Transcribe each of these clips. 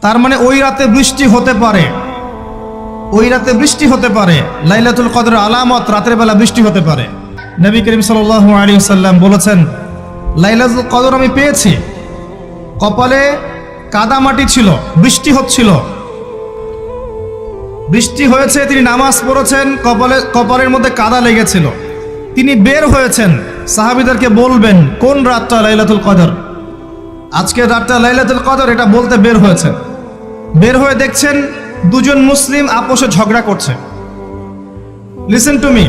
তার মানে ওই রাতে বৃষ্টি হতে পারে, ওই রাতে বৃষ্টি হতে পারে। লাইলাতুল কদর আলামত, রাতের বেলা বৃষ্টি হতে পারে। নবী করিম সাল্লাল্লাহু আলাইহি ওয়াসাল্লাম বলেছেন, লাইলাতুল কদর আমি পেয়েছি, কপালে কাদামাটি ছিল, বৃষ্টি হচ্ছিল, বৃষ্টি হয়েছে, তিনি নামাজ পড়েছেন, কপালের মধ্যে কাদা লেগেছিল, তিনি বের হয়েছেন, সাহাবীদেরকে বলবেন কোন রাতটা লাইলাতুল কদর, আজকের রাতটা লাইলাতুল কদর, এটা বলতে বের হয়েছেন। বের হয়ে দেখছেন দুজন মুসলিম আপোষে ঝগড়া করছে। লিসেন টু মি,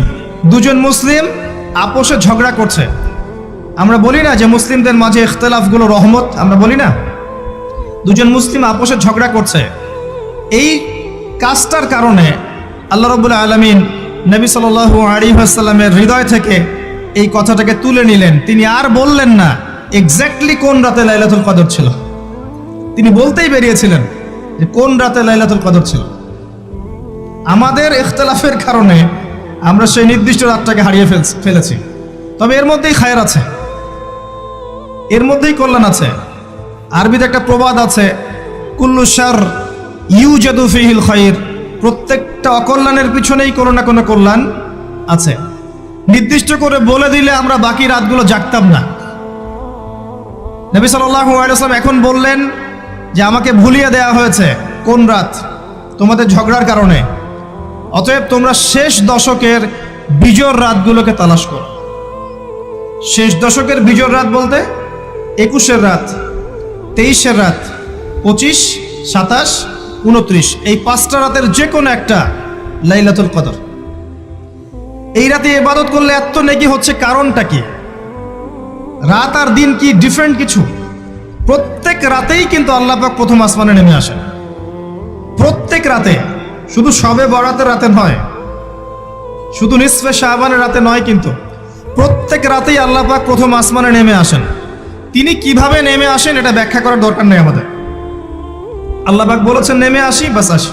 দুজন মুসলিম আপোষে ঝগড়া করছে। আমরা বলি না যে মুসলিমদের মাঝে ইখতিলাফগুলো রহমত, আমরা বলি না? দুজন মুসলিম আপোষে ঝগড়া করছে। এই কাজটার কারণে আল্লাহ রাব্বুল আলামিন নবী সাল্লাল্লাহু আলাইহি ওয়াসাল্লামের হৃদয় থেকে এই কথাটাকে তুলে নিলেন। তিনি আর বললেন না এক্স্যাক্টলি কোন রাতে লাইলাতুল কদর ছিল, তিনি বলতেই বেরিয়েছিলেন যে কোন রাতে লাইলাতুল কদর ছিল। আমাদের ইখতিলাফের কারণে আমরা সেই নির্দিষ্ট রাতটাকে হারিয়ে ফেলেছি। তবে এর মধ্যেই খায়ের আছে, এর মধ্যেই কল্যাণ আছে। আরবিতে একটা প্রবাদ আছে, কুল্লু শার ইউজাদু ফিহিল খায়র, প্রত্যেকটা অকল্যাণের পিছনেই কোনো না কোনো কল্যাণ আছে। নির্দিষ্ট করে বলে দিলে আমরা বাকি রাতগুলো জাগতাম না। নবী সাল্লাল্লাহু আলাইহি ওয়াসাল্লাম এখন বললেন যে আমাকে ভুলিয়ে দেওয়া হয়েছে কোন রাত, তোমাদের ঝগড়ার কারণে। অতএব তোমরা শেষ দশকের বিজোড় রাতগুলোকে তালাশ করো। শেষ দশকের বিজোড় রাত বলতে 21-এর রাত, 23-এর রাত, 25, 27, 29, এই 5টা রাতের যে কোনো একটা লাইলাতুল কদর। এই রাতে ইবাদত করলে এত নেকি হচ্ছে, কারণটা কি? রাত আর দিন কি ডিফারেন্ট কিছু? প্রত্যেক রাতেই কিন্তু আল্লাহ পাক প্রথম আসমানে নেমে আসেন, প্রত্যেক রাতে, শুধু শবে বরাতের রাতে নয়, শুধু নিসফে শাবানের রাতে নয়, কিন্তু প্রত্যেক রাতেই আল্লাহ পাক প্রথম আসমানে নেমে আসেন। তিনি কিভাবে নেমে আসেন এটা ব্যাখ্যা করার দরকার নেই আমাদের। আল্লাহ পাক বলেছেন নেমে আসি, বাস আসি।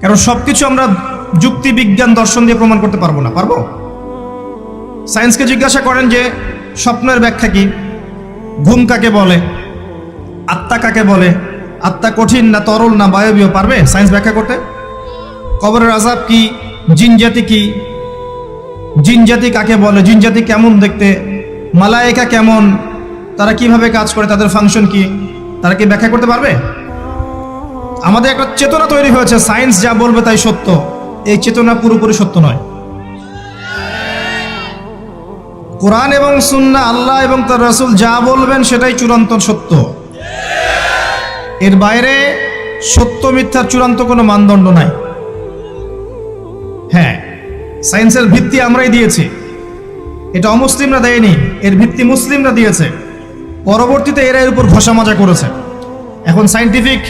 কারণ সবকিছু আমরা যুক্তি, বিজ্ঞান, দর্শন দিয়ে প্রমাণ করতে পারবো না। পারবো? সায়েন্সকে জিজ্ঞাসা করেন যে স্বপ্নের ব্যাখ্যা কি, ঘুম কাকে বলে, আত্মা কাকে বলে, আত্মা কঠিন না তরল না বায়বীয়, পারবে সায়েন্স ব্যাখ্যা করতে? কবরের আযাব কি, জিন জাতি কি, জিন জাতি কাকে বলে, জিন জাতি কেমন দেখতে, মালায়েকা কেমন, তারা কিভাবে কাজ করে, তাদের ফাংশন কি, তারা কি ব্যাখ্যা করতে পারবে? আমাদের একটা চেতনা তৈরি হয়েছে, সায়েন্স যা বলবে তাই সত্য। এই চেতনা পুরোপুরি সত্য নয়। কোরআন এবং সুন্নাহ, আল্লাহ এবং তার রাসূল যা বলবেন সেটাই চূড়ান্ত সত্য। এর বাইরে সত্য মিথ্যার চূড়ান্ত কোনো মানদণ্ড নাই। হ্যাঁ, সায়েন্সের ভিত্তি আমরাই দিয়েছি, এটা অমুসলিমরা দেয়নি, এর ভিত্তি মুসলিমরা দিয়েছে। পরবর্তীতে এরা এর উপর ঘষা মাজা করেছে। এখন সায়েন্টিফিক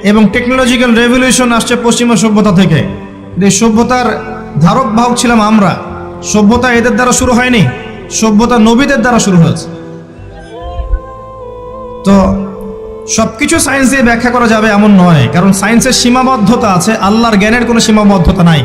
এবং টেকনোলজিক্যাল রেভলিউশন আসছে পশ্চিমা সভ্যতা থেকে। এই সভ্যতার ধারক বাহক ছিলাম আমরা। সভ্যতা এদের দ্বারা শুরু হয়নি, সভ্যতা নবীদের দ্বারা শুরু হয়েছে। তো সবকিছু সায়েন্স দিয়ে ব্যাখ্যা করা যাবে এমন নয়, কারণ সায়েন্সের সীমাবদ্ধতা আছে, আল্লাহর জ্ঞানের কোনো সীমাবদ্ধতা নাই।